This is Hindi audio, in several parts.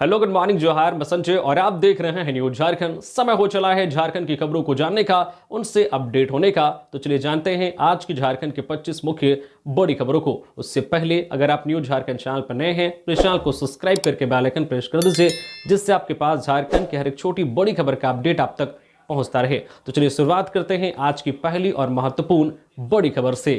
हेलो, गुड मॉर्निंग, जोहार, मैं संजय और आप देख रहे हैं न्यूज झारखंड। समय हो चला है झारखंड की खबरों को जानने का, उनसे अपडेट होने का। तो चलिए जानते हैं आज की झारखंड के 25 मुख्य बड़ी खबरों को। उससे पहले अगर आप न्यूज झारखंड चैनल पर नए हैं तो इस चैनल को सब्सक्राइब करके बेल आइकन प्रेस कर दीजिए, जिससे आपके पास झारखंड की हर एक छोटी बड़ी खबर का अपडेट आप तक पहुंचता रहे। तो चलिए शुरुआत करते हैं आज की पहली और महत्वपूर्ण बड़ी खबर से।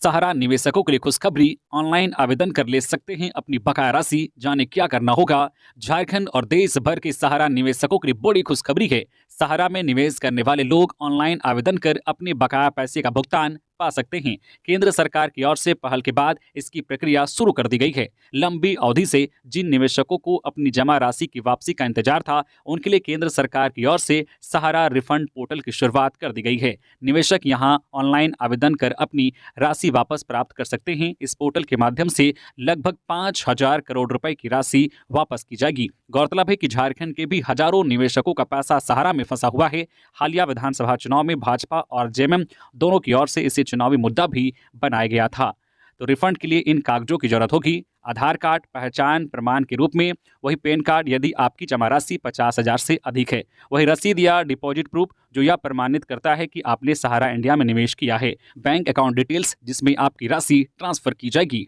सहारा निवेशकों के लिए खुशखबरी, ऑनलाइन आवेदन कर ले सकते हैं अपनी बकाया राशि। जाने क्या करना होगा। झारखंड और देश भर के सहारा निवेशकों के लिए बड़ी खुशखबरी है। सहारा में निवेश करने वाले लोग ऑनलाइन आवेदन कर अपने बकाया पैसे का भुगतान पा सकते हैं। केंद्र सरकार की ओर से पहल के बाद इसकी प्रक्रिया शुरू कर दी गई है। लंबी अवधि से जिन निवेशकों को अपनी जमा राशि की वापसी का इंतजार था, उनके लिए केंद्र सरकार की ओर से सहारा रिफंड पोर्टल की शुरुआत कर दी गई है। निवेशक यहां ऑनलाइन आवेदन कर अपनी राशि वापस प्राप्त कर सकते हैं। इस पोर्टल के माध्यम से लगभग 5,000 करोड़ रुपए की राशि वापस की जाएगी। गौरतलब है कि झारखंड के भी हजारों निवेशकों का पैसा सहारा में फंसा हुआ है। हालिया विधानसभा चुनाव में भाजपा और जेएमएम दोनों की ओर से इसे चुनावी मुद्दा भी बनाया गया था। तो रिफंड के लिए इन कागजों की जरूरत होगी। आधार कार्ड पहचान प्रमाण के रूप में, वही पैन कार्ड यदि आपकी जमा राशि 50,000 से अधिक है, वही रसीद या डिपॉजिट प्रूफ जो यह प्रमाणित करता है कि आपने सहारा इंडिया में निवेश किया है, बैंक अकाउंट डिटेल्स जिसमें आपकी राशि ट्रांसफर की जाएगी।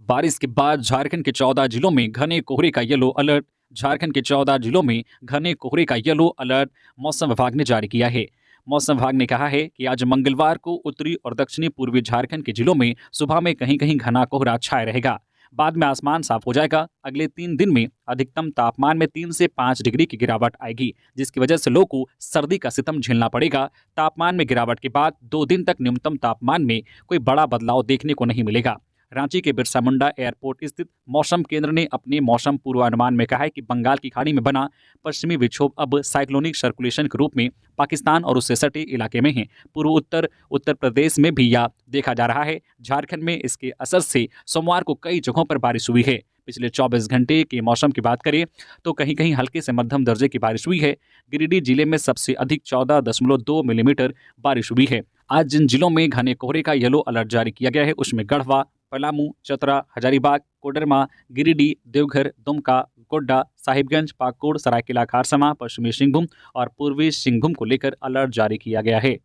बारिश के बाद झारखंड के 14 जिलों में घने कोहरे का येलो अलर्ट। झारखंड के 14 जिलों में घने कोहरे का येलो अलर्ट मौसम विभाग ने जारी किया है। मौसम विभाग ने कहा है कि आज मंगलवार को उत्तरी और दक्षिणी पूर्वी झारखंड के जिलों में सुबह में कहीं कहीं घना कोहरा छाया रहेगा। बाद में आसमान साफ हो जाएगा। अगले 3 दिन में अधिकतम तापमान में 3 से 5 डिग्री की गिरावट आएगी, जिसकी वजह से लोगों को सर्दी का सितम झेलना पड़ेगा। तापमान में गिरावट के बाद 2 दिन तक न्यूनतम तापमान में कोई बड़ा बदलाव देखने को नहीं मिलेगा। रांची के बिरसा मुंडा एयरपोर्ट स्थित मौसम केंद्र ने अपने मौसम पूर्वानुमान में कहा है कि बंगाल की खाड़ी में बना पश्चिमी विक्षोभ अब साइक्लोनिक सर्कुलेशन के रूप में पाकिस्तान और उससे सटे इलाके में है। पूर्व उत्तर प्रदेश में भी यह देखा जा रहा है। झारखंड में इसके असर से सोमवार को कई जगहों पर बारिश हुई है। पिछले 24 घंटे के मौसम की बात करें तो कहीं कहीं हल्के से मध्यम दर्जे की बारिश हुई है। गिरिडीह जिले में सबसे अधिक 14.2 मिलीमीटर बारिश हुई है। आज जिन जिलों में घने कोहरे का येलो अलर्ट जारी किया गया है उसमें गढ़वा, पलामू, चतरा, हजारीबाग, कोडरमा, गिरिडीह, देवघर, दुमका, गोड्डा, साहिबगंज, पाकुड़, सरायकेला खारसमा, पश्चिमी सिंहभूम और पूर्वी सिंहभूम को लेकर अलर्ट जारी किया गया है।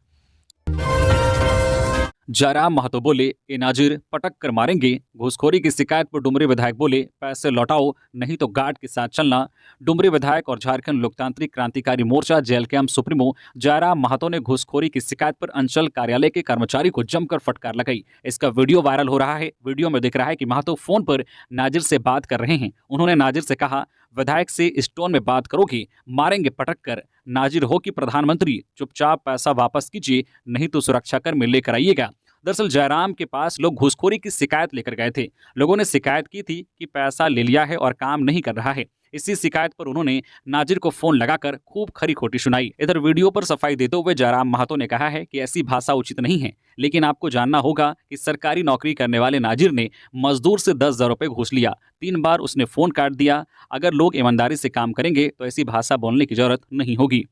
जयराम महतो बोले, ए नाजिर पटक कर मारेंगे। घूसखोरी की शिकायत पर डुमरी विधायक बोले, पैसे लौटाओ नहीं तो गार्ड के साथ चलना। डुमरी विधायक और झारखंड लोकतांत्रिक क्रांतिकारी मोर्चा जेएलकेएम सुप्रीमो जयराम महतो ने घूसखोरी की शिकायत पर अंचल कार्यालय के कर्मचारी को जमकर फटकार लगाई। इसका वीडियो वायरल हो रहा है। वीडियो में दिख रहा है कि महतो फोन पर नाजिर से बात कर रहे हैं। उन्होंने नाजिर से कहा, विधायक से इस टोन में बात करोगे, मारेंगे पटक कर। नाजिर हो कि प्रधानमंत्री, चुपचाप पैसा वापस कीजिए नहीं तो सुरक्षाकर्मी लेकर आइएगा। दरअसल जयराम के पास लोग घूसखोरी की शिकायत लेकर गए थे। लोगों ने शिकायत की थी कि पैसा ले लिया है और काम नहीं कर रहा है। इसी शिकायत पर उन्होंने नाजिर को फोन लगाकर खूब खरी खोटी सुनाई। इधर वीडियो पर सफाई देते हुए जयराम महतो ने कहा है कि ऐसी भाषा उचित नहीं है, लेकिन आपको जानना होगा कि सरकारी नौकरी करने वाले नाजिर ने मजदूर से 10,000 रुपये घूस लिया। 3 बार उसने फोन काट दिया। अगर लोग ईमानदारी से काम करेंगे तो ऐसी भाषा बोलने की जरूरत नहीं होगी।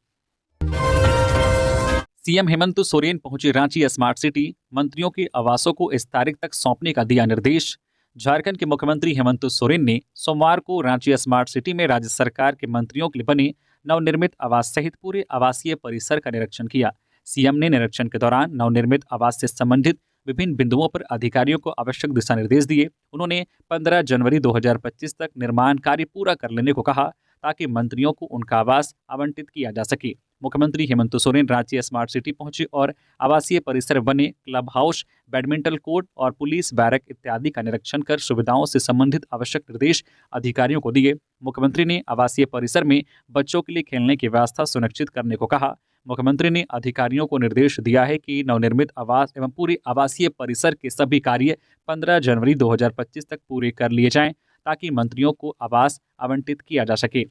सीएम हेमंत सोरेन पहुंचे रांची स्मार्ट सिटी। मंत्रियों के आवासों को इस तारीख तक सौंपने का दिया निर्देश। झारखंड के मुख्यमंत्री हेमंत सोरेन ने सोमवार को रांची स्मार्ट सिटी में राज्य सरकार के मंत्रियों के लिए बने नवनिर्मित आवास सहित पूरे आवासीय परिसर का निरीक्षण किया। सीएम ने निरीक्षण के दौरान नवनिर्मित आवास से संबंधित विभिन्न बिंदुओं पर अधिकारियों को आवश्यक दिशा निर्देश दिए। उन्होंने 15 जनवरी 2025 तक निर्माण कार्य पूरा कर लेने को कहा, ताकि मंत्रियों को उनका आवास आवंटित किया जा सके। मुख्यमंत्री हेमंत सोरेन रांची स्मार्ट सिटी पहुंचे और आवासीय परिसर बने क्लब हाउस, बैडमिंटन कोर्ट और पुलिस बैरक इत्यादि का निरीक्षण कर सुविधाओं से संबंधित आवश्यक निर्देश अधिकारियों को दिए। मुख्यमंत्री ने आवासीय परिसर में बच्चों के लिए खेलने की व्यवस्था सुनिश्चित करने को कहा। मुख्यमंत्री ने अधिकारियों को निर्देश दिया है कि नवनिर्मित आवास एवं पूरे आवासीय परिसर के सभी कार्य 15 जनवरी 2025 तक पूरे कर लिए जाएं, ताकि मंत्रियों को आवास आवंटित किया जा सके।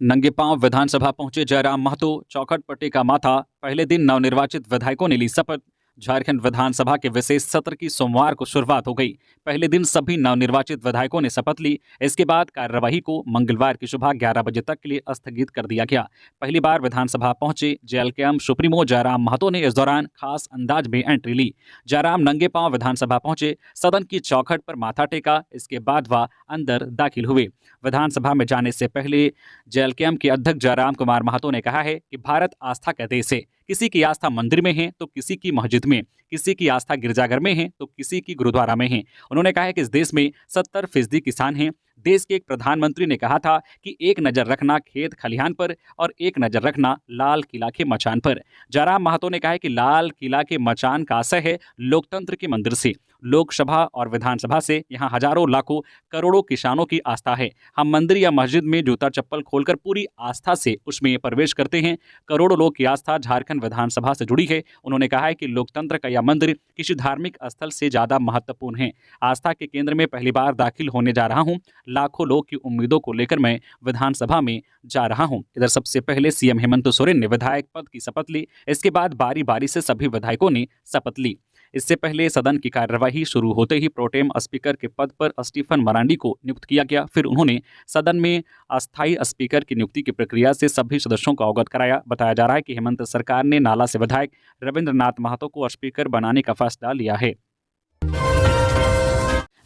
नंगे पांव विधानसभा पहुंचे जयराम महतो, चौखट पट्टी का माथा। पहले दिन नवनिर्वाचित विधायकों ने ली शपथ। झारखंड विधानसभा के विशेष सत्र की सोमवार को शुरुआत हो गई। पहले दिन सभी नवनिर्वाचित विधायकों ने शपथ ली। इसके बाद कार्यवाही को मंगलवार की सुबह 11 बजे तक के लिए स्थगित कर दिया गया। पहली बार विधानसभा पहुंचे जेएलकेएम सुप्रीमो जयराम महतो ने इस दौरान खास अंदाज में एंट्री ली। जयराम नंगे पांव विधानसभा पहुंचे, सदन की चौखट पर माथा टेका। इसके बाद वह अंदर दाखिल हुए। विधानसभा में जाने से पहले जेएलकेएम के अध्यक्ष जयराम कुमार महतो ने कहा है कि भारत आस्था का देश है। किसी की आस्था मंदिर में है तो किसी की मस्जिद में, किसी की आस्था गिरजाघर में है तो किसी की गुरुद्वारा में है। उन्होंने कहा है कि इस देश में 70% किसान हैं। देश के एक प्रधानमंत्री ने कहा था कि एक नजर रखना खेत खलिहान पर और एक नजर रखना लाल किला के मचान पर। जयराम महतो ने कहा है कि लाल किला के मचान का आशय है लोकतंत्र के मंदिर से। लोकसभा और विधानसभा से यहाँ हजारों लाखों करोड़ों किसानों की आस्था है। हम मंदिर या मस्जिद में जूता चप्पल खोलकर पूरी आस्था से उसमें प्रवेश करते हैं। करोड़ों लोग की आस्था झारखंड विधानसभा से जुड़ी है। उन्होंने कहा है कि लोकतंत्र का यह मंदिर किसी धार्मिक स्थल से ज्यादा महत्वपूर्ण है। आस्था के केंद्र में पहली बार दाखिल होने जा रहा हूं। लाखों लोग की उम्मीदों को लेकर मैं विधानसभा में जा रहा हूं। इधर सबसे पहले सीएम हेमंत सोरेन ने विधायक पद की शपथ ली। इसके बाद बारी बारी से सभी विधायकों ने शपथ ली। इससे पहले सदन की कार्यवाही शुरू होते ही प्रोटेम स्पीकर के पद पर स्टीफन मरांडी को नियुक्त किया गया। फिर उन्होंने सदन में अस्थायी स्पीकर की नियुक्ति की प्रक्रिया से सभी सदस्यों को अवगत कराया। बताया जा रहा है कि हेमंत सरकार ने नाला से विधायक रविंद्रनाथ महतो को स्पीकर बनाने का फैसला लिया है।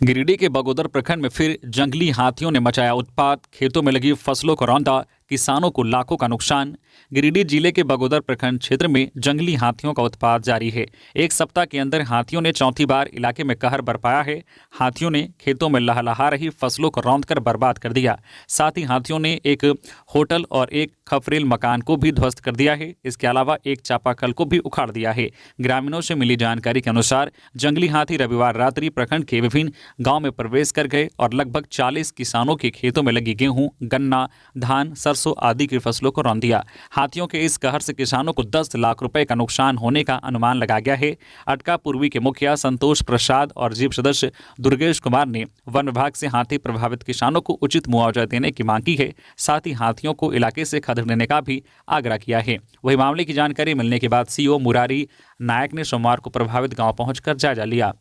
गिरिडीह के बगोदर प्रखंड में फिर जंगली हाथियों ने मचाया उत्पात। खेतों में लगी फसलों को रौंदा, किसानों को लाखों का नुकसान। गिरिडीह जिले के बगोदर प्रखंड क्षेत्र में जंगली हाथियों का उत्पात जारी है। एक सप्ताह के अंदर हाथियों ने चौथी बार इलाके में कहर बरपाया है। हाथियों ने खेतों में लहलहा रही फसलों को रौंदकर बर्बाद कर दिया। साथ ही हाथियों ने एक होटल और एक खफरेल मकान को भी ध्वस्त कर दिया है। इसके अलावा एक चापाकल को भी उखाड़ दिया है। ग्रामीणों से मिली जानकारी के अनुसार जंगली हाथी रविवार रात्रि प्रखंड के विभिन्न गाँव में प्रवेश कर गए और लगभग 40 किसानों के खेतों में लगी गेहूं, गन्ना, धान, सरसों आदि की फसलों को रौंद दिया। हाथियों के इस कहर से किसानों को 10 लाख रुपए का नुकसान होने का अनुमान लगाया गया है। अटका पूर्वी के मुखिया संतोष प्रसाद और जीप सदस्य दुर्गेश कुमार ने वन विभाग से हाथी प्रभावित किसानों को उचित मुआवजा देने की मांग की है। साथ ही हाथियों को इलाके से खदेड़ने का भी आग्रह किया है। वही मामले की जानकारी मिलने के बाद सीओ मुरारी नायक ने सोमवार को प्रभावित गाँव पहुंचकर जायजा लिया।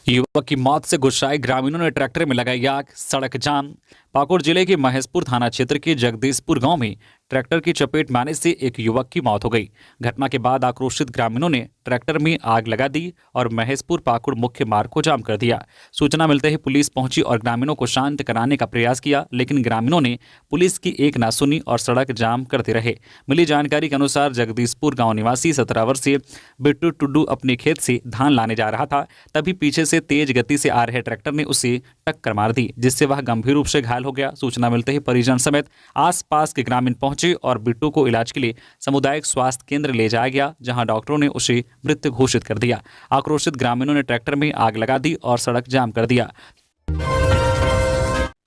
युवक की मौत से गुस्साए ग्रामीणों ने ट्रैक्टर में लगाई आग, सड़क जाम। पाकुड़ जिले के महेशपुर थाना क्षेत्र के जगदीशपुर गांव में ट्रैक्टर की चपेट में आने से एक युवक की मौत हो गई। घटना के बाद आक्रोशित ग्रामीणों ने ट्रैक्टर में आग लगा दी और महेशपुर पाकुड़ मुख्य मार्ग को जाम कर दिया। सूचना मिलते ही पुलिस पहुंची और ग्रामीणों को शांत कराने का प्रयास किया, लेकिन ग्रामीणों ने पुलिस की एक ना सुनी और सड़क जाम करते रहे। मिली जानकारी के अनुसार जगदीशपुर गाँव निवासी 17 वर्षीय बिट्टू टुड्डू अपने खेत से धान लाने जा रहा था। तभी पीछे से तेज गति से आ रहे ट्रैक्टर ने उसे टक्कर मार दी, जिससे वह गंभीर रूप से घायल हो गया। सूचना मिलते ही परिजन समेत आसपास के ग्रामीण पहुंचे और बिट्टू को इलाज के लिए सामुदायिक स्वास्थ्य केंद्र ले जाया गया, जहां डॉक्टरों ने उसे मृत घोषित कर दिया। आक्रोशित ग्रामीणों ने ट्रैक्टर में आग लगा दी और सड़क जाम कर दिया।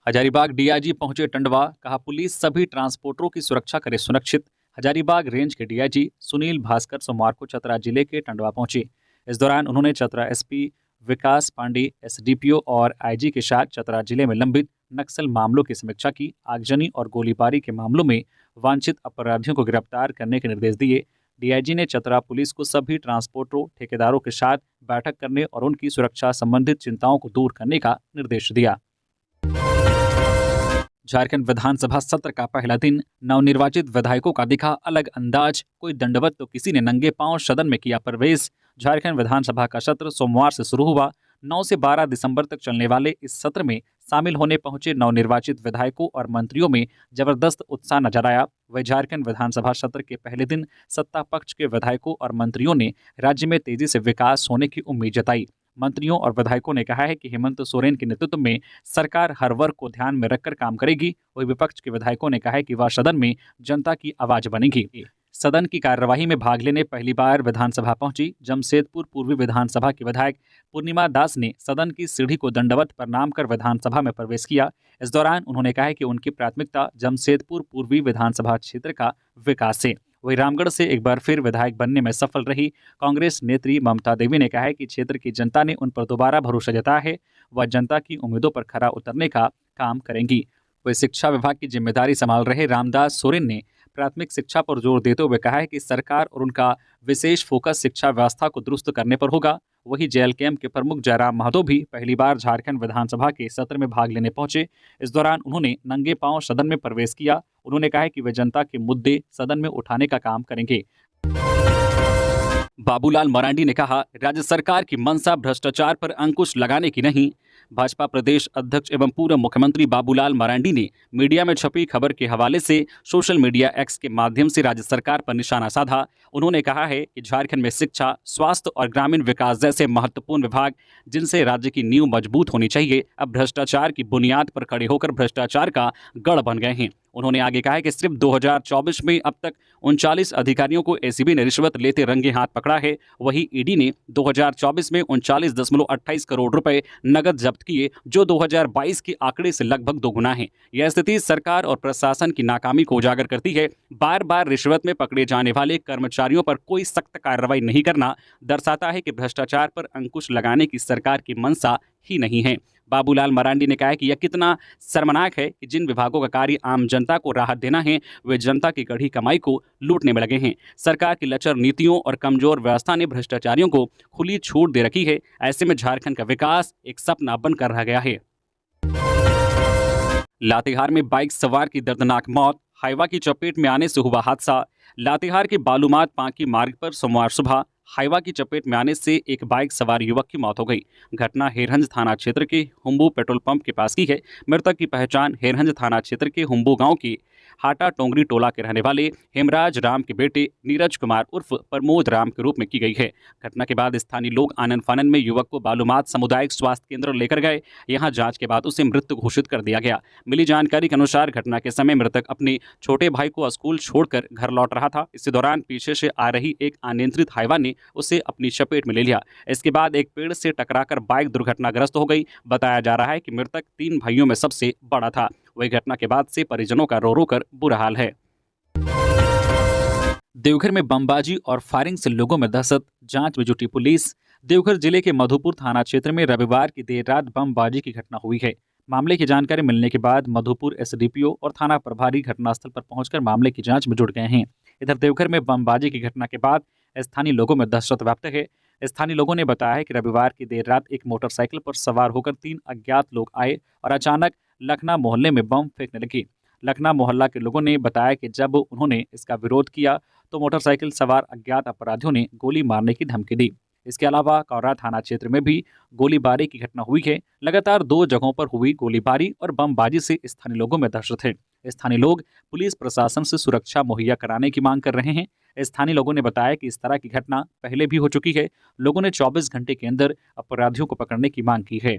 हजारीबाग डीआईजी पहुंचे टंडवा, कहा पुलिस सभी ट्रांसपोर्टरों की सुरक्षा करे सुनिश्चित। हजारीबाग रेंज के डीआईजी सुनील भास्कर सोमवार को चतरा जिले के टंडवा पहुंचे। इस दौरान उन्होंने चतरा एसपी विकास पांडे, एसडीपीओ और आईजी के साथ चतरा जिले में लंबित नक्सल मामलों की समीक्षा की। आगजनी और गोलीबारी के मामलों में वांछित अपराधियों को गिरफ्तार करने के निर्देश दिए। डीआईजी ने चतरा पुलिस को सभी ट्रांसपोर्टरों, ठेकेदारों के साथ बैठक करने और उनकी सुरक्षा संबंधित चिंताओं को दूर करने का निर्देश दिया। झारखंड विधानसभा सत्र का पहला दिन, नवनिर्वाचित विधायकों का दिखा अलग अंदाज। कोई दंडवत तो किसी ने नंगे पांव सदन में किया प्रवेश। झारखंड विधानसभा का सत्र सोमवार से शुरू हुआ। 9 से 12 दिसंबर तक चलने वाले इस सत्र में शामिल होने पहुंचे नवनिर्वाचित विधायकों और मंत्रियों में जबरदस्त उत्साह नजर आया। वह झारखंड विधानसभा सत्र के पहले दिन सत्ता पक्ष के विधायकों और मंत्रियों ने राज्य में तेजी से विकास होने की उम्मीद जताई। मंत्रियों और विधायकों ने कहा है कि हेमंत सोरेन के नेतृत्व में सरकार हर वर्ग को ध्यान में रखकर काम करेगी। वही विपक्ष के विधायकों ने कहा है कि वह सदन में जनता की आवाज बनेगी। सदन की कार्यवाही में भाग लेने पहली बार विधानसभा पहुंची जमशेदपुर पूर्वी विधानसभा की विधायक पूर्णिमा दास ने सदन की सीढ़ी को दंडवत प्रणाम कर विधानसभा में प्रवेश किया। इस दौरान उन्होंने कहा है कि उनकी प्राथमिकता जमशेदपुर पूर्वी विधानसभा क्षेत्र का विकास है। वही रामगढ़ से एक बार फिर विधायक बनने में सफल रही कांग्रेस नेत्री ममता देवी ने कहा है कि क्षेत्र की जनता ने उन पर दोबारा भरोसा जताया है। वह जनता की उम्मीदों पर खरा उतरने का काम करेंगी। वही शिक्षा विभाग की जिम्मेदारी संभाल रहे रामदास सोरेन ने प्राथमिक शिक्षा पर जोर देते हुए कहा है कि सरकार और उनका विशेष फोकस शिक्षा व्यवस्था को दुरुस्त करने पर होगा। वहीं जेएलकेएम के प्रमुख जयराम महतो भी पहली बार झारखंड विधानसभा के सत्र में भाग लेने पहुंचे। इस दौरान उन्होंने नंगे पांव सदन में प्रवेश किया। उन्होंने कहा कि वे जनता के मुद्दे सदन में उठाने का काम करेंगे। बाबूलाल मरांडी ने कहा, राज्य सरकार की मंशा भ्रष्टाचार पर अंकुश लगाने की नहीं। भाजपा प्रदेश अध्यक्ष एवं पूर्व मुख्यमंत्री बाबूलाल मरांडी ने मीडिया में छपी खबर के हवाले से सोशल मीडिया एक्स के माध्यम से राज्य सरकार पर निशाना साधा। उन्होंने कहा है कि झारखंड में शिक्षा, स्वास्थ्य और ग्रामीण विकास जैसे महत्वपूर्ण विभाग जिनसे राज्य की नींव मजबूत होनी चाहिए, अब भ्रष्टाचार की बुनियाद पर खड़े होकर भ्रष्टाचार का गढ़ बन गए हैं। उन्होंने आगे कहा कि सिर्फ 2024 में अब तक 39 अधिकारियों को एसीबी ने रिश्वत लेते रंगे हाथ पकड़ा है। वहीं ईडी ने 2024 में 39.28 करोड़ रुपए नगद जब्त किए, जो 2022 के आंकड़े से लगभग दोगुना है। यह स्थिति सरकार और प्रशासन की नाकामी को उजागर करती है। बार बार रिश्वत में पकड़े जाने वाले कर्मचारियों पर कोई सख्त कार्रवाई नहीं करना दर्शाता है कि भ्रष्टाचार पर अंकुश लगाने की सरकार की मंशा ही नहीं है। बाबूलाल मरांडी ने कहा कि यह कितना शर्मनाक है कि जिन विभागों का कार्य आम जनता को राहत देना है, वे जनता की गढ़ी कमाई को लूटने में लगे हैं। सरकार की लचर नीतियों और कमजोर व्यवस्था ने भ्रष्टाचारियों को खुली छूट दे रखी है। ऐसे में झारखंड का विकास एक सपना बनकर रह गया है। लातेहार में बाइक सवार की दर्दनाक मौत, हाईवा की चपेट में आने से हुआ हादसा। लातेहार के बालूमाथ पांकी मार्ग पर सोमवार सुबह हाईवा की चपेट में आने से एक बाइक सवार युवक की मौत हो गई। घटना हेरहंज थाना क्षेत्र के हुम्बू पेट्रोल पंप के पास की है। मृतक की पहचान हेरहंज थाना क्षेत्र के हुम्बू गांव के हाटा टोंगरी टोला के रहने वाले हेमराज राम के बेटे नीरज कुमार उर्फ प्रमोद राम के रूप में की गई है। घटना के बाद स्थानीय लोग आनन फानन में युवक को बालूमाथ सामुदायिक स्वास्थ्य केंद्र लेकर गए। यहां जांच के बाद उसे मृत घोषित कर दिया गया। मिली जानकारी के अनुसार घटना के समय मृतक अपने छोटे भाई को स्कूल छोड़कर घर लौट रहा था। इसी दौरान पीछे से आ रही एक अनियंत्रित हाईवा ने उसे अपनी चपेट में ले लिया। इसके बाद एक पेड़ से टकराकर बाइक दुर्घटनाग्रस्त हो गई। बताया जा रहा है कि मृतक 3 भाइयों में सबसे बड़ा था। वही घटना के बाद से परिजनों का रो रो कर बुरा हाल है। देवघर में बमबाजी और फायरिंग से लोगों में दहशत, जांच में जुटी पुलिस। देवघर जिले के मधुपुर थाना क्षेत्र में रविवार की देर रात बमबाजी की घटना हुई है। मामले की जानकारी मिलने के बाद मधुपुर एसडीपीओ और थाना प्रभारी घटनास्थल पर पहुंचकर मामले की जांच में जुट गए हैं। इधर देवघर में बमबाजी की घटना के बाद स्थानीय लोगों में दहशत व्याप्त है। स्थानीय लोगों ने बताया है कि रविवार की देर रात एक मोटरसाइकिल पर सवार होकर 3 अज्ञात लोग आए और अचानक लखना मोहल्ले में बम फेंकने लगे। लखना मोहल्ला के लोगों ने बताया कि जब उन्होंने इसका विरोध किया तो मोटरसाइकिल सवार अज्ञात अपराधियों ने गोली मारने की धमकी दी। इसके अलावा कौरा थाना क्षेत्र में भी गोलीबारी की घटना हुई है। लगातार 2 जगहों पर हुई गोलीबारी और बमबाजी से स्थानीय लोगों में दहशत है। स्थानीय लोग पुलिस प्रशासन से सुरक्षा मुहैया कराने की मांग कर रहे हैं। स्थानीय लोगों ने बताया कि इस तरह की घटना पहले भी हो चुकी है। लोगों ने 24 घंटे के अंदर अपराधियों को पकड़ने की मांग की है।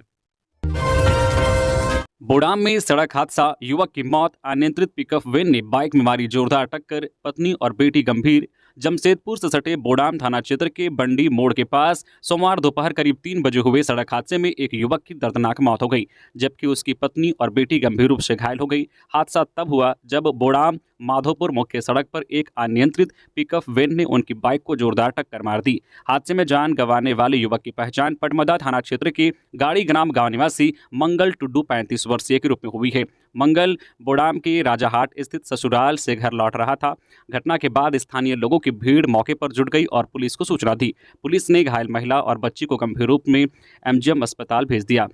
बोडाम में सड़क हादसा, युवक की मौत। अनियंत्रित पिकअप वैन ने बाइक में मारी जोरदार टक्कर, पत्नी और बेटी गंभीर। जमशेदपुर से सटे बोडाम थाना क्षेत्र के बंडी मोड़ के पास सोमवार दोपहर करीब 3 बजे हुए सड़क हादसे में एक युवक की दर्दनाक मौत हो गई, जबकि उसकी पत्नी और बेटी गंभीर रूप से घायल हो गई। हादसा तब हुआ जब बोडाम माधोपुर मुख्य सड़क पर एक अनियंत्रित पिकअप वैन ने उनकी बाइक को जोरदार टक्कर मार दी। हादसे में जान गंवाने वाले युवक की पहचान पटमदा थाना क्षेत्र के गाड़ी ग्राम गांव निवासी मंगल टुड्डू 35 वर्षीय के रूप में हुई है। मंगल बोडाम के राजाहाट स्थित ससुराल से घर लौट रहा था। घटना के बाद स्थानीय लोगों की भीड़ मौके पर जुट गई और पुलिस को सूचना दी। पुलिस ने घायल महिला और बच्ची को गंभीर रूप में एमजीएम अस्पताल भेज दिया।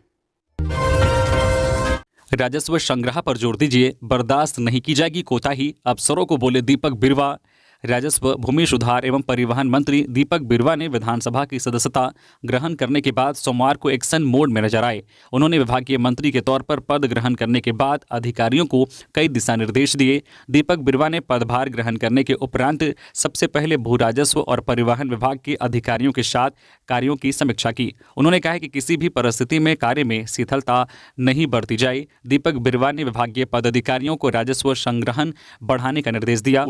राजस्व संग्रह पर जोर दीजिए, बर्दाश्त नहीं की जाएगी कोताही, अफसरों को बोले दीपक बिरवा। राजस्व, भूमि सुधार एवं परिवहन मंत्री दीपक बिरवा ने विधानसभा की सदस्यता ग्रहण करने के बाद सोमवार को एक्शन मोड में नजर आए। उन्होंने विभागीय मंत्री के तौर पर पद ग्रहण करने के बाद अधिकारियों को कई दिशा निर्देश दिए। दीपक बिरवा ने पदभार ग्रहण करने के उपरांत सबसे पहले भू राजस्व और परिवहन विभाग के अधिकारियों के साथ कार्यों की समीक्षा की। उन्होंने कहा कि किसी भी परिस्थिति में कार्य में शिथिलता नहीं बरती जाए। दीपक बिरवा ने विभागीय पदाधिकारियों को राजस्व संग्रहण बढ़ाने का निर्देश दिया।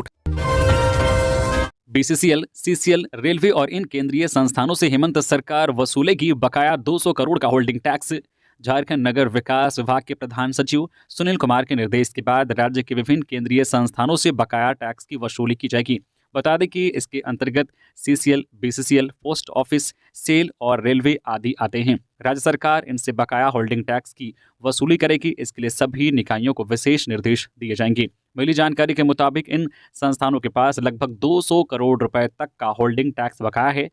बीसीसीएल, सीसीएल, रेलवे और इन केंद्रीय संस्थानों से हेमंत सरकार वसूलेगी बकाया 200 करोड़ का होल्डिंग टैक्स। झारखंड नगर विकास विभाग के प्रधान सचिव सुनील कुमार के निर्देश के बाद राज्य के विभिन्न केंद्रीय संस्थानों से बकाया टैक्स की वसूली की जाएगी। बता दें कि इसके अंतर्गत CCL, BCCL, post office, SAIL और रेलवे आदि आते हैं। राज्य सरकार इनसे बकाया होल्डिंग टैक्स की वसूली करेगी। इसके लिए सभी निकायों को विशेष निर्देश दिए जाएंगे। मिली जानकारी के मुताबिक इन संस्थानों के पास लगभग 200 करोड़ रुपए तक का होल्डिंग टैक्स बकाया है।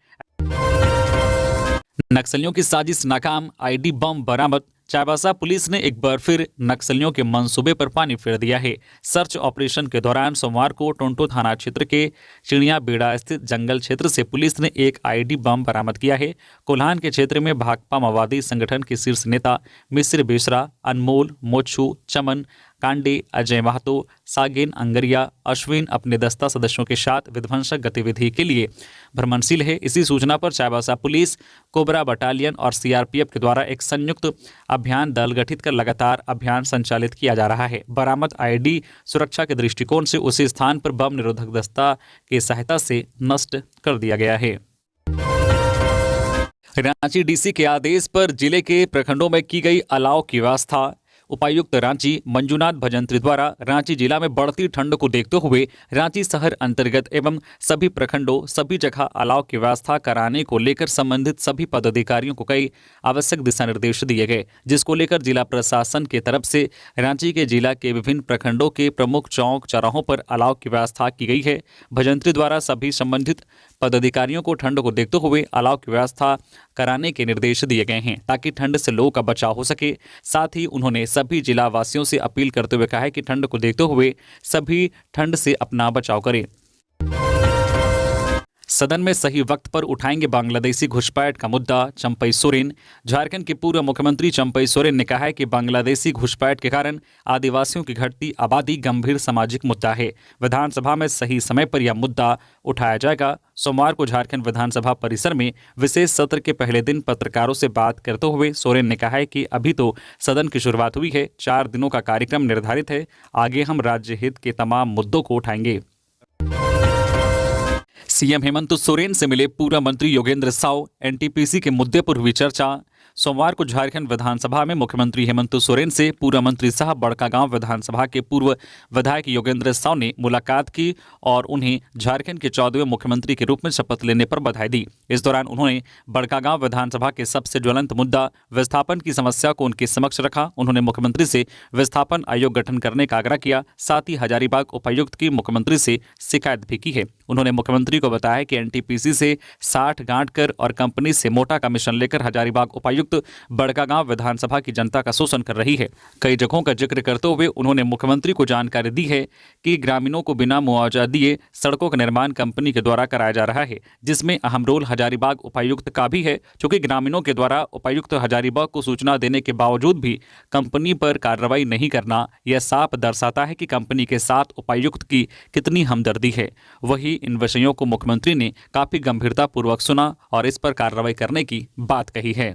नक्सलियों की साजिश नाकाम, ID बम बरामद। चाईबासा पुलिस ने एक बार फिर नक्सलियों के मंसूबे पर पानी फेर दिया है। सर्च ऑपरेशन के दौरान सोमवार को टोंटो थाना क्षेत्र के चिड़िया बेड़ा स्थित जंगल क्षेत्र से पुलिस ने एक ID बम बरामद किया है। कोल्हान के क्षेत्र में भाकपा माओवादी संगठन के शीर्ष नेता मिस्र बेसरा, अनमोल, मोच्छू, चमन, कांडे, अजय महतो, सागेन अंगरिया, अश्विन अपने दस्ता सदस्यों के साथ विध्वंसक गतिविधि के लिए भ्रमणशील है। इसी सूचना पर चाईबासा पुलिस, कोबरा बटालियन और CRPF के द्वारा एक संयुक्त अभियान दल गठित कर लगातार अभियान संचालित किया जा रहा है। बरामद ID सुरक्षा के दृष्टिकोण से उसी स्थान पर बम निरोधक दस्ता की सहायता से नष्ट कर दिया गया है। रांची DC के आदेश पर जिले के प्रखंडों में की गई अलाव की व्यवस्था। उपायुक्त रांची मंजूनाथ भजंत्री द्वारा रांची जिला में बढ़ती ठंड को देखते हुए रांची शहर अंतर्गत एवं सभी प्रखंडों सभी जगह अलाव की व्यवस्था कराने को लेकर संबंधित सभी पदाधिकारियों को कई आवश्यक दिशा निर्देश दिए गए, जिसको लेकर जिला प्रशासन की तरफ से रांची के जिला के विभिन्न प्रखंडों के प्रमुख चौक चौराहों पर अलाव की व्यवस्था की गई है। भजंत्री द्वारा सभी संबंधित पदाधिकारियों को ठंड को देखते हुए अलाव की व्यवस्था कराने के निर्देश दिए गए हैं ताकि ठंड से लोगों का बचाव हो सके। साथ ही उन्होंने सभी जिला वासियों से अपील करते हुए कहा है कि ठंड को देखते हुए सभी ठंड से अपना बचाव करें। सदन में सही वक्त पर उठाएंगे बांग्लादेशी घुसपैठ का मुद्दा, चंपई सोरेन। झारखंड के पूर्व मुख्यमंत्री चंपई सोरेन ने कहा है कि बांग्लादेशी घुसपैठ के कारण आदिवासियों की घटती आबादी गंभीर सामाजिक मुद्दा है। विधानसभा में सही समय पर यह मुद्दा उठाया जाएगा। सोमवार को झारखंड विधानसभा परिसर में विशेष सत्र के पहले दिन पत्रकारों से बात करते हुए सोरेन ने कहा है कि अभी तो सदन की शुरुआत हुई है, 4 दिनों का कार्यक्रम निर्धारित है, आगे हम राज्य हित के तमाम मुद्दों को उठाएंगे। सीएम हेमंत सोरेन से मिले पूर्व मंत्री योगेंद्र साव, NTPC के मुद्दे पर हुई चर्चा। सोमवार को झारखंड विधानसभा में मुख्यमंत्री हेमंत सोरेन से पूर्व मंत्री साहब बड़कागांव विधानसभा के पूर्व विधायक योगेंद्र साव ने मुलाकात की और उन्हें झारखंड के 14वें मुख्यमंत्री के रूप में शपथ लेने पर बधाई दी। इस दौरान उन्होंने बड़कागांव विधानसभा के सबसे ज्वलंत मुद्दा विस्थापन की समस्या को उनके समक्ष रखा। उन्होंने मुख्यमंत्री से विस्थापन आयोग गठन करने का आग्रह किया। साथ ही हजारीबाग उपायुक्त की मुख्यमंत्री से शिकायत भी की है। उन्होंने मुख्यमंत्री को बताया कि NTPC से 60 गांठ कर और कंपनी से मोटा कमीशन लेकर हजारीबाग उपायुक्त बड़कागांव विधानसभा की जनता का शोषण कर रही है। कई जगहों का जिक्र करते हुए उन्होंने मुख्यमंत्री को जानकारी दी है कि ग्रामीणों को बिना मुआवजा दिए सड़कों का निर्माण कंपनी के द्वारा कराया जा रहा है, जिसमें अहम रोल हजारीबाग उपायुक्त का भी है, क्योंकि ग्रामीणों के द्वारा उपायुक्त हजारीबाग को सूचना देने के बावजूद भी कंपनी पर कार्रवाई नहीं करना यह साफ दर्शाता है कि कंपनी के साथ उपायुक्त की कितनी हमदर्दी है। वही इन विषयों को मुख्यमंत्री ने काफी गंभीरतापूर्वक सुना और इस पर कार्रवाई करने की बात कही है।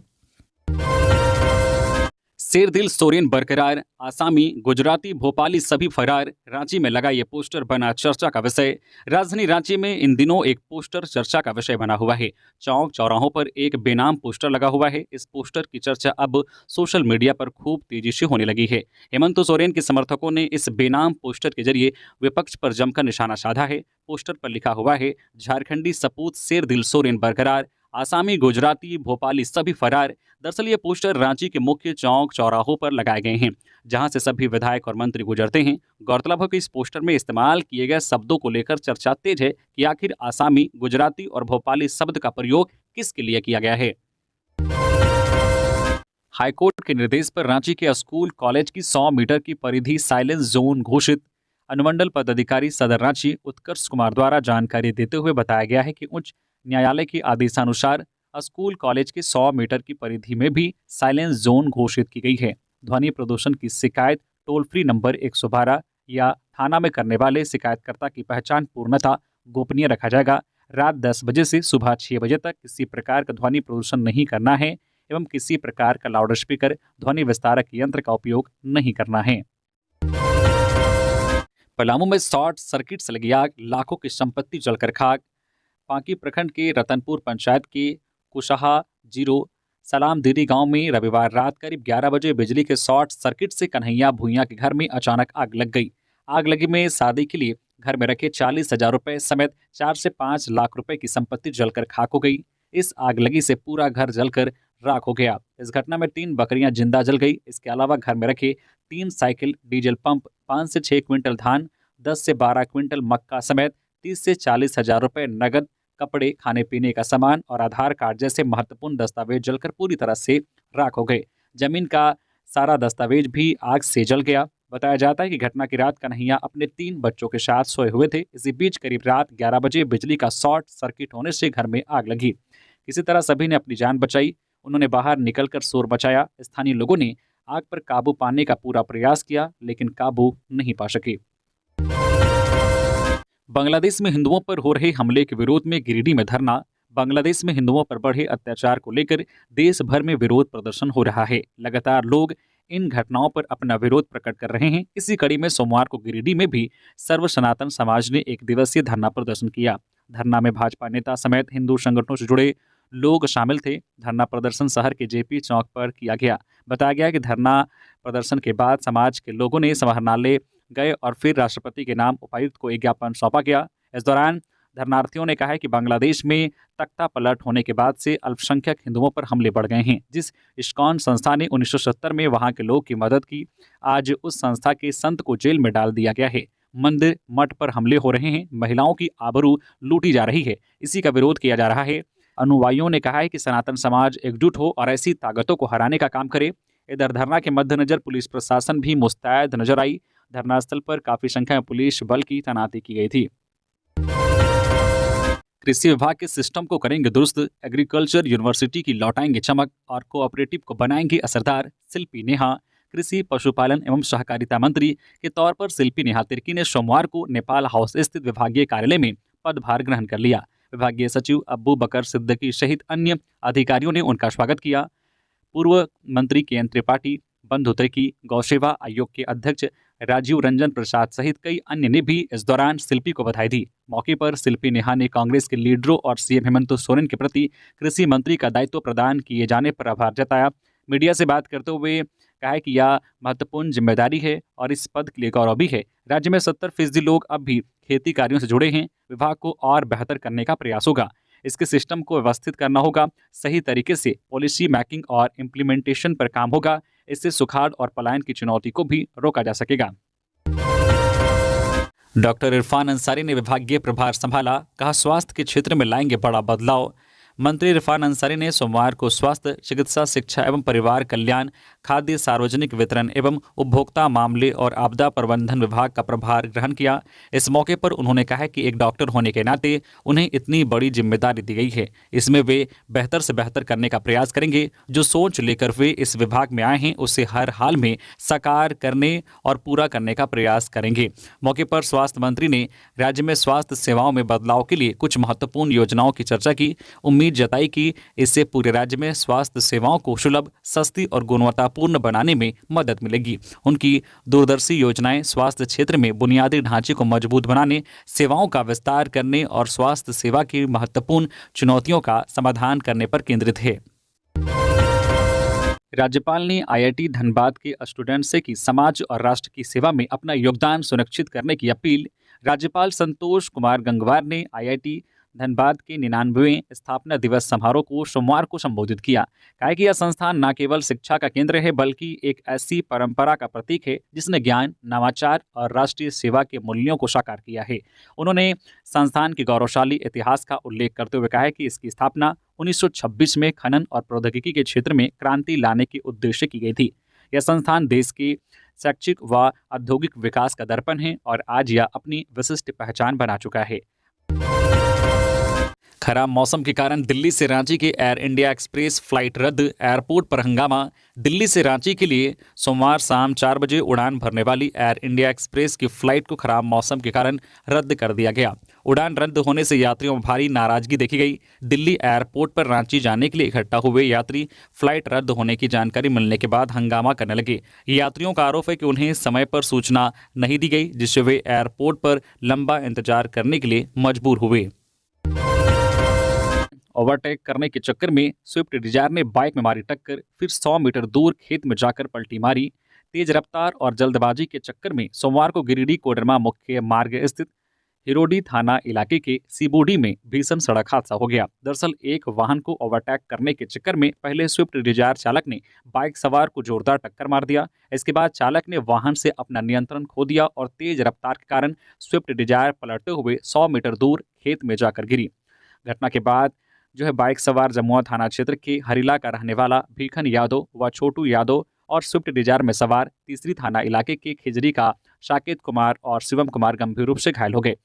शेरदिल सोरेन बरकरार, आसामी, गुजराती, भोपाली सभी फरार। रांची में लगा ये पोस्टर बना चर्चा का विषय। राजधानी रांची में इन दिनों एक पोस्टर चर्चा का विषय बना हुआ है। चौक चौराहों पर एक बेनाम पोस्टर लगा हुआ है। इस पोस्टर की चर्चा अब सोशल मीडिया पर खूब तेजी से होने लगी है। हेमंत सोरेन के समर्थकों ने इस बेनाम पोस्टर के जरिए विपक्ष पर जमकर निशाना साधा है। पोस्टर पर लिखा हुआ है, झारखंडी सपूत शेरदिल सोरेन बरकरार, आसामी, गुजराती, भोपाली सभी फरार। दरअसल ये पोस्टर रांची के मुख्य चौक चौराहों पर लगाए गए हैं, जहां से सभी विधायक और मंत्री गुजरते हैं। गौरतलब है कि इस पोस्टर में इस्तेमाल किए गए शब्दों को लेकर चर्चा तेज है कि आखिर आसामी, गुजराती और भोपाली शब्द का प्रयोग किसके लिए किया गया है। हाईकोर्ट के निर्देश पर रांची के स्कूल कॉलेज की 100 मीटर की परिधि साइलेंस जोन घोषित। अनुमंडल पदाधिकारी सदर रांची उत्कर्ष कुमार द्वारा जानकारी देते हुए बताया गया है कि उच्च न्यायालय के आदेशानुसार स्कूल कॉलेज के 100 मीटर की परिधि में भी साइलेंस जोन घोषित की गई है। ध्वनि प्रदूषण की शिकायत टोल फ्री नंबर 112 या थाना में करने वाले शिकायतकर्ता की पहचान पूर्णतः गोपनीय रखा जाएगा। रात 10 बजे से सुबह 6 बजे तक किसी प्रकार का ध्वनि प्रदूषण नहीं करना है एवं किसी प्रकार का लाउड स्पीकर, ध्वनि विस्तारक यंत्र का उपयोग नहीं करना है। पलामू में शॉर्ट सर्किट से लगी आग, लाखों की संपत्ति जलकर खाक। पांकी प्रखंड के रतनपुर पंचायत के कुशाहा जीरो सलामदीरी गांव में रविवार रात करीब 11 बजे बिजली के शॉर्ट सर्किट से कन्हैया भूइयां के घर में अचानक आग लग गई। आग लगी में शादी के लिए घर में रखे 40,000 रुपए समेत 4 से 5 लाख रुपए की संपत्ति जलकर खाक हो गई। इस आगलगी से पूरा घर जलकर राख हो गया। इस घटना में 3 बकरियां जिंदा जल गई। इसके अलावा घर में रखे 3 साइकिल, डीजल पंप, 5 से 6 क्विंटल धान, 10 से 12 क्विंटल मक्का समेत 30 से 40,000 रुपए नगद, कपड़े, खाने पीने का सामान और आधार कार्ड जैसे महत्वपूर्ण दस्तावेज जलकर पूरी तरह से राख हो गए। जमीन का सारा दस्तावेज भी आग से जल गया। बताया जाता है कि घटना की रात कन्हैया अपने 3 बच्चों के साथ सोए हुए थे। इसी बीच करीब रात 11 बजे बिजली का शॉर्ट सर्किट होने से घर में आग लगी। किसी तरह सभी ने अपनी जान बचाई। उन्होंने बाहर निकलकर शोर मचाया। स्थानीय लोगों ने आग पर काबू पाने का पूरा प्रयास किया, लेकिन काबू नहीं पा सके। बांग्लादेश में हिंदुओं पर हो रहे हमले के विरोध में गिरिडीह में धरना। बांग्लादेश में हिंदुओं पर बढ़े अत्याचार को लेकर देश भर में विरोध प्रदर्शन हो रहा है। लगातार लोग इन घटनाओं पर अपना विरोध प्रकट कर रहे हैं। इसी कड़ी में सोमवार को गिरिडीह में भी सर्व सनातन समाज ने एक दिवसीय धरना प्रदर्शन किया। धरना में भाजपा नेता समेत हिंदू संगठनों से जुड़े लोग शामिल थे। धरना प्रदर्शन शहर के जेपी चौक पर किया गया। बताया गया कि धरना प्रदर्शन के बाद समाज के लोगों ने समाहरणालय गए और फिर राष्ट्रपति के नाम उपायुक्त को एक ज्ञापन सौंपा गया। इस दौरान धरनार्थियों ने कहा है कि बांग्लादेश में तख्ता पलट होने के बाद से अल्पसंख्यक हिंदुओं पर हमले बढ़ गए हैं। जिस इस्कॉन संस्था ने 1970 में वहां के लोग की मदद की, आज उस संस्था के संत को जेल में डाल दिया गया है। मंदिर मठ पर हमले हो रहे हैं। महिलाओं की आबरू लूटी जा रही है। इसी का विरोध किया जा रहा है। अनुयायियों ने कहा है कि सनातन समाज एकजुट हो और ऐसी ताकतों को हराने का काम करे। इधर धरना के मद्देनजर पुलिस प्रशासन भी मुस्तैद नजर आई। धरनास्थल पर काफी संख्या में पुलिस बल की तैनाती की गई थी। कृषि विभाग के सिस्टम को करेंगे दुरुस्त। एग्रीकल्चर यूनिवर्सिटी की लौटाएंगे चमक और कोऑपरेटिव को बनाएंगे असरदार। शिल्पी नेहा। कृषि, पशुपालन एवं सहकारिता मंत्री के तौर पर शिल्पी नेहा तिर्की ने सोमवार को नेपाल हाउस स्थित विभागीय कार्यालय में पदभार ग्रहण कर लिया। विभागीय सचिव अब्बू बकर सिद्दीकी सहित अन्य अधिकारियों ने उनका स्वागत किया। पूर्व मंत्री के त्रिपाठी, बंधु तिर्की, गौसेवा आयोग के अध्यक्ष राजीव रंजन प्रसाद सहित कई अन्य ने भी इस दौरान शिल्पी को बधाई दी। मौके पर शिल्पी नेहा ने कांग्रेस के लीडरों और सीएम हेमंत सोरेन के प्रति कृषि मंत्री का दायित्व प्रदान किए जाने पर आभार जताया। मीडिया से बात करते हुए कहा है कि यह महत्वपूर्ण जिम्मेदारी है और इस पद के लिए गौरव भी है। राज्य में 70% लोग अब भी खेती कार्यों से जुड़े हैं। विभाग को और बेहतर करने का प्रयास होगा। इसके सिस्टम को व्यवस्थित करना होगा। सही तरीके से पॉलिसी मेकिंग और इम्प्लीमेंटेशन पर काम होगा। इससे सुखाड़ और पलायन की चुनौती को भी रोका जा सकेगा। डॉक्टर इरफान अंसारी ने विभागीय प्रभार संभाला। कहा, स्वास्थ्य के क्षेत्र में लाएंगे बड़ा बदलाव। मंत्री इरफान अंसारी ने सोमवार को स्वास्थ्य, चिकित्सा, शिक्षा एवं परिवार कल्याण, खाद्य, सार्वजनिक वितरण एवं उपभोक्ता मामले और आपदा प्रबंधन विभाग का प्रभार ग्रहण किया। इस मौके पर उन्होंने कहा कि एक डॉक्टर होने के नाते उन्हें इतनी बड़ी जिम्मेदारी दी गई है। इसमें वे बेहतर से बेहतर करने का प्रयास करेंगे। जो सोच लेकर वे इस विभाग में आए हैं उसे हर हाल में साकार करने और पूरा करने का प्रयास करेंगे। मौके पर स्वास्थ्य मंत्री ने राज्य में स्वास्थ्य सेवाओं में बदलाव के लिए कुछ महत्वपूर्ण योजनाओं की चर्चा की। उम्मीद जताई कि इससे पूरे राज्य में स्वास्थ्य सेवाओं को सुलभ, सस्ती और गुणवत्तापूर्ण बनाने में मदद मिलेगी। उनकी दूरदर्शी योजनाएं स्वास्थ्य क्षेत्र में बुनियादी ढांचे को मजबूत बनाने, सेवाओं का विस्तार करने और स्वास्थ्य सेवा की महत्वपूर्ण चुनौतियों का समाधान करने पर केंद्रित है। राज्यपाल ने आईआईटी धनबाद के स्टूडेंट्स से की समाज और राष्ट्र की सेवा में अपना योगदान सुनिश्चित करने की अपील। राज्यपाल संतोष कुमार गंगवार ने आईआईटी धनबाद के 99वें स्थापना दिवस समारोह को सोमवार को संबोधित किया। कहा कि यह संस्थान न केवल शिक्षा का केंद्र है बल्कि एक ऐसी परंपरा का प्रतीक है जिसने ज्ञान, नवाचार और राष्ट्रीय सेवा के मूल्यों को साकार किया है। उन्होंने संस्थान के गौरवशाली इतिहास का उल्लेख करते हुए कहा कि इसकी स्थापना 1926 में खनन और प्रौद्योगिकी के क्षेत्र में क्रांति लाने के उद्देश्य की गई थी। यह संस्थान देश के शैक्षिक व औद्योगिक विकास का दर्पण है और आज यह अपनी विशिष्ट पहचान बना चुका है। खराब मौसम के कारण दिल्ली से रांची के एयर इंडिया एक्सप्रेस फ्लाइट रद्द। एयरपोर्ट पर हंगामा। दिल्ली से रांची के लिए सोमवार शाम 4 बजे उड़ान भरने वाली एयर इंडिया एक्सप्रेस की फ्लाइट को खराब मौसम के कारण रद्द कर दिया गया। उड़ान रद्द होने से यात्रियों में भारी नाराजगी देखी गई। दिल्ली एयरपोर्ट पर रांची जाने के लिए इकट्ठा हुए यात्री फ्लाइट रद्द होने की जानकारी मिलने के बाद हंगामा करने लगे। यात्रियों का आरोप है कि उन्हें समय पर सूचना नहीं दी गई, जिससे वे एयरपोर्ट पर लंबा इंतजार करने के लिए मजबूर हुए। ओवरटेक करने के चक्कर में स्विफ्ट डिजायर ने बाइक में मारी टक्कर, फिर 100 मीटर दूर खेत में जाकर पलटी मारी। तेज रफ्तार और जल्दबाजी के चक्कर में सोमवार को गिरिडीह कोडरमा मुख्य मार्ग स्थित हिरोडी थाना इलाके के सीबोडी में भीषण सड़क हादसा हो गया। दरअसल एक वाहन को ओवरटेक करने के चक्कर में पहले स्विफ्ट डिजायर चालक ने बाइक सवार को जोरदार टक्कर मार दिया। इसके बाद चालक ने वाहन से अपना नियंत्रण खो दिया और तेज रफ्तार के कारण स्विफ्ट डिजायर पलटते हुए 100 मीटर दूर खेत में जाकर गिरी। घटना के बाद बाइक सवार जमुआ थाना क्षेत्र के हरिला का रहने वाला भीखन यादव व छोटू यादव और स्विफ्ट डिजायर में सवार तीसरी थाना इलाके के खिजरी का साकेत कुमार और शिवम कुमार गंभीर रूप से घायल हो गए।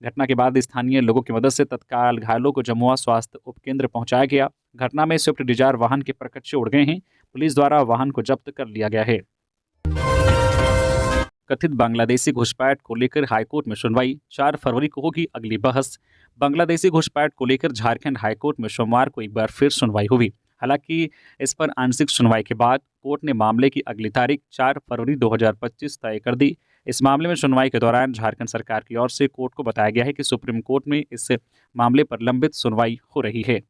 घटना के बाद स्थानीय लोगों की मदद से तत्काल घायलों को जमुआ स्वास्थ्य उपकेंद्र पहुंचाया गया। घटना में स्विफ्ट डिजायर वाहन के परखच्चे उड़ गए हैं। पुलिस द्वारा वाहन को जब्त कर लिया गया है। कथित बांग्लादेशी घुसपैठ को लेकर हाईकोर्ट में सुनवाई, 4 फरवरी को होगी अगली बहस। बांग्लादेशी घुसपैठ को लेकर झारखंड हाईकोर्ट में सोमवार को एक बार फिर सुनवाई हुई। हालांकि इस पर आंशिक सुनवाई के बाद कोर्ट ने मामले की अगली तारीख 4 फरवरी 2025 तय कर दी। इस मामले में सुनवाई के दौरान झारखंड सरकार की ओर से कोर्ट को बताया गया है कि सुप्रीम कोर्ट में इस मामले पर लंबित सुनवाई हो रही है।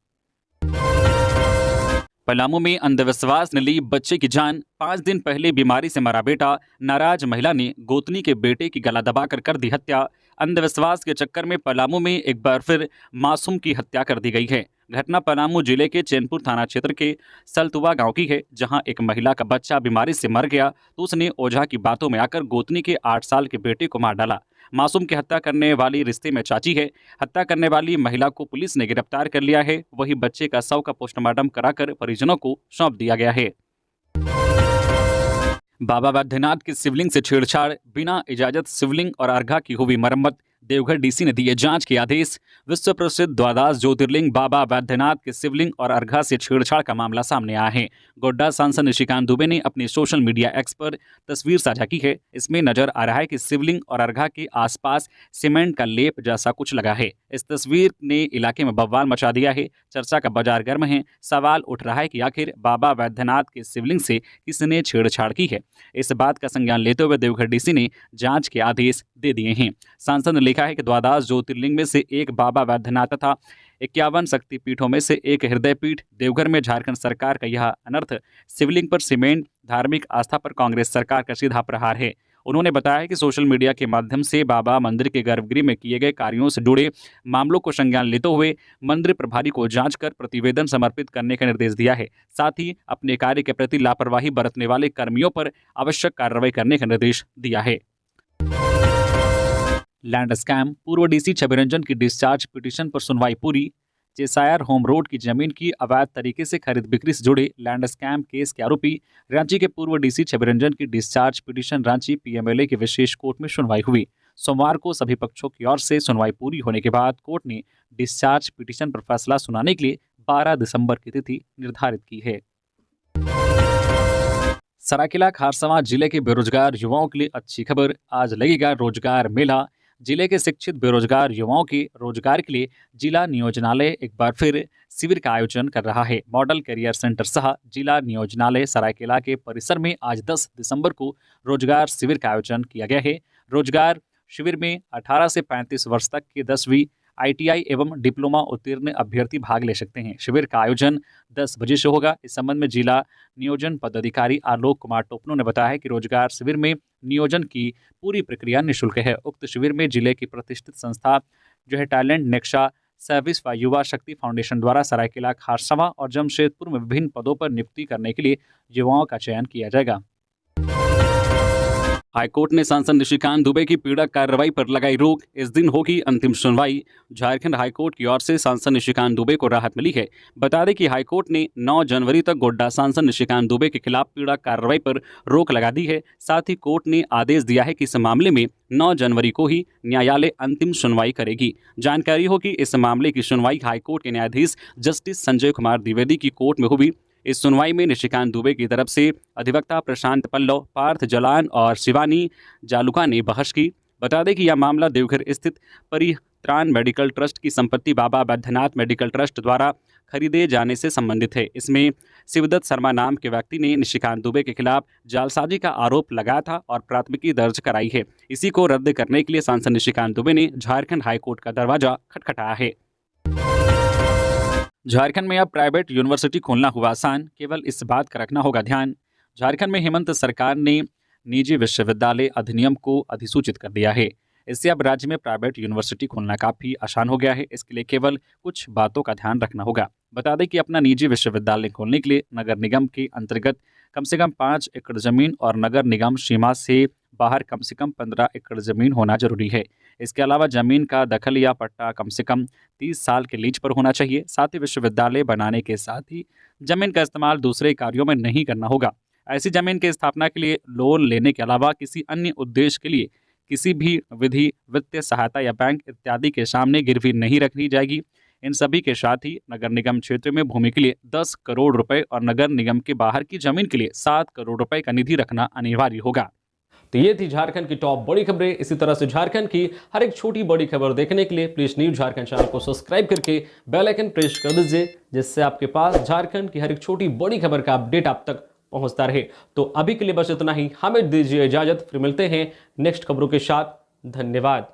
पलामू में अंधविश्वास ने ली बच्चे की जान, 5 दिन पहले बीमारी से मरा बेटा, नाराज महिला ने गोतनी के बेटे की गला दबाकर कर दी हत्या। अंधविश्वास के चक्कर में पलामू में एक बार फिर मासूम की हत्या कर दी गई है। घटना पलामू जिले के चैनपुर थाना क्षेत्र के सलतुआ गांव की है, जहां एक महिला का बच्चा बीमारी से मर गया तो उसने ओझा की बातों में आकर गोतनी के 8 साल के बेटे को मार डाला। मासूम की हत्या करने वाली रिश्ते में चाची है। हत्या करने वाली महिला को पुलिस ने गिरफ्तार कर लिया है। वहीं बच्चे का शव का पोस्टमार्टम कराकर परिजनों को सौंप दिया गया है। बाबा बैद्यनाथ की शिवलिंग से छेड़छाड़, बिना इजाजत शिवलिंग और अर्घा की हुई मरम्मत, देवघर डीसी ने दिए जांच के आदेश। विश्व प्रसिद्ध द्वादश ज्योतिर्लिंग बाबा बैद्यनाथ के शिवलिंग और अर्घा से छेड़छाड़ का मामला सामने आया है। गोड्डा सांसद निशिकांत दुबे ने अपने सोशल मीडिया एक्स पर तस्वीर साझा की है। इसमें नजर आ रहा है कि शिवलिंग और अर्घा के आसपास सीमेंट का लेप जैसा कुछ लगा है। इस तस्वीर ने इलाके में बवाल मचा दिया है। चर्चा का बाजार गर्म है। सवाल उठ रहा है कि आखिर बाबा बैद्यनाथ के शिवलिंग से किसने छेड़छाड़ की है। इस बात का संज्ञान लेते हुए देवघर डीसी ने जांच के आदेश दे दिए हैं। सांसद ने लिखा है कि द्वादश ज्योतिर्लिंग में से एक बाबा बैद्यनाथ तथा 51 शक्तिपीठों में से एक हृदय पीठ देवघर में झारखंड सरकार का यह अनर्थ शिवलिंग पर सीमेंट धार्मिक आस्था पर कांग्रेस सरकार का सीधा प्रहार है। उन्होंने बताया कि सोशल मीडिया के माध्यम से बाबा मंदिर के गर्भगृह में किए गए कार्यों से जुड़े मामलों को संज्ञान लेते हुए मंदिर प्रभारी को जांच कर प्रतिवेदन समर्पित करने का निर्देश दिया है। साथ ही अपने कार्य के प्रति लापरवाही बरतने वाले कर्मियों पर आवश्यक कार्रवाई करने का निर्देश दिया है। लैंड स्कैम, पूर्व डीसी छवि रंजन की डिस्चार्ज पिटीशन पर सुनवाई पूरी। चेसायर होम रोड की जमीन की अवैध तरीके से खरीद बिक्री से जुड़े लैंड स्कैम केस के आरोपी रांची के पूर्व डीसी छवि रंजन की डिस्चार्ज पिटीशन रांची पीएमएलए की विशेष कोर्ट में सुनवाई हुई। सोमवार को सभी पक्षों की ओर से सुनवाई पूरी होने के बाद कोर्ट ने डिस्चार्ज पिटीशन पर फैसला सुनाने के लिए 12 दिसंबर की तिथि निर्धारित की है। सरायकेला खारसवां जिले के बेरोजगार युवाओं के लिए अच्छी खबर, आज लगेगा रोजगार मेला। जिले के शिक्षित बेरोजगार युवाओं के रोजगार के लिए जिला नियोजनालय एक बार फिर शिविर का आयोजन कर रहा है। मॉडल करियर सेंटर सह जिला नियोजनालय सरायकेला के परिसर में आज 10 दिसंबर को रोजगार शिविर का आयोजन किया गया है। रोजगार शिविर में 18 से 35 वर्ष तक के 10वीं ITI एवं डिप्लोमा उत्तीर्ण अभ्यर्थी भाग ले सकते हैं। शिविर का आयोजन 10 बजे से होगा। इस संबंध में जिला नियोजन पदाधिकारी आलोक कुमार टोपनो ने बताया है कि रोजगार शिविर में नियोजन की पूरी प्रक्रिया निःशुल्क है। उक्त शिविर में जिले की प्रतिष्ठित संस्था टैलेंट नेक्सा सर्विस व युवा शक्ति फाउंडेशन द्वारा सरायकेला खारसवां और जमशेदपुर में विभिन्न पदों पर नियुक्ति करने के लिए युवाओं का चयन किया जाएगा। हाईकोर्ट ने सांसद निशिकांत दुबे की पीड़क कार्रवाई पर लगाई रोक, इस दिन होगी अंतिम सुनवाई। झारखंड हाईकोर्ट की ओर से सांसद निशिकांत दुबे को राहत मिली है। बता दें कि हाईकोर्ट ने 9 जनवरी तक गोड्डा सांसद निशिकांत दुबे के खिलाफ पीड़क कार्रवाई पर रोक लगा दी है। साथ ही कोर्ट ने आदेश दिया है कि इस मामले में 9 जनवरी को ही न्यायालय अंतिम सुनवाई करेगी। जानकारी हो कि इस मामले की सुनवाई हाईकोर्ट के न्यायाधीश जस्टिस संजय कुमार द्विवेदी की कोर्ट में हुई। इस सुनवाई में निशिकांत दुबे की तरफ से अधिवक्ता प्रशांत पल्लव, पार्थ जलान और शिवानी जालुका ने बहस की। बता दें कि यह मामला देवघर स्थित परित्राण मेडिकल ट्रस्ट की संपत्ति बाबा बैद्यनाथ मेडिकल ट्रस्ट द्वारा खरीदे जाने से संबंधित है। इसमें शिवदत्त शर्मा नाम के व्यक्ति ने निशिकांत दुबे के खिलाफ जालसाजी का आरोप लगाया था और प्राथमिकी दर्ज कराई है। इसी को रद्द करने के लिए सांसद निशिकांत दुबे ने झारखंड हाईकोर्ट का दरवाजा खटखटाया है। झारखंड में अब प्राइवेट यूनिवर्सिटी खोलना हुआ आसान, केवल इस बात का रखना होगा ध्यान। झारखंड में हेमंत सरकार ने निजी विश्वविद्यालय अधिनियम को अधिसूचित कर दिया है। इससे अब राज्य में प्राइवेट यूनिवर्सिटी खोलना काफ़ी आसान हो गया है। इसके लिए केवल कुछ बातों का ध्यान रखना होगा। बता दें कि अपना निजी विश्वविद्यालय खोलने के लिए नगर निगम के अंतर्गत कम से कम 5 एकड़ ज़मीन और नगर निगम सीमा से बाहर कम से कम 15 एकड़ ज़मीन होना जरूरी है। इसके अलावा ज़मीन का दखल या पट्टा कम से कम 30 साल के लीज पर होना चाहिए। साथ ही विश्वविद्यालय बनाने के साथ ही ज़मीन का इस्तेमाल दूसरे कार्यों में नहीं करना होगा। ऐसी ज़मीन की स्थापना के लिए लोन लेने के अलावा किसी अन्य उद्देश्य के लिए किसी भी विधि, वित्तीय सहायता या बैंक इत्यादि के सामने गिरवी नहीं रखनी जाएगी। इन सभी के साथ ही नगर निगम क्षेत्र में भूमि के लिए 10 करोड़ रुपए और नगर निगम के बाहर की जमीन के लिए 7 करोड़ रुपए का निधि रखना अनिवार्य होगा। तो ये थी झारखंड की टॉप बड़ी खबरें। इसी तरह से झारखंड की हर एक छोटी बड़ी खबर देखने के लिए प्लीज न्यूज झारखंड चैनल को सब्सक्राइब करके बेल आइकन प्रेस कर दीजिए, जिससे आपके पास झारखंड की हर एक छोटी बड़ी खबर का अपडेट आप तक पहुंचता रहे। तो अभी के लिए बस इतना ही, हमें दीजिए इजाजत, फिर मिलते हैं नेक्स्ट खबरों के साथ। धन्यवाद।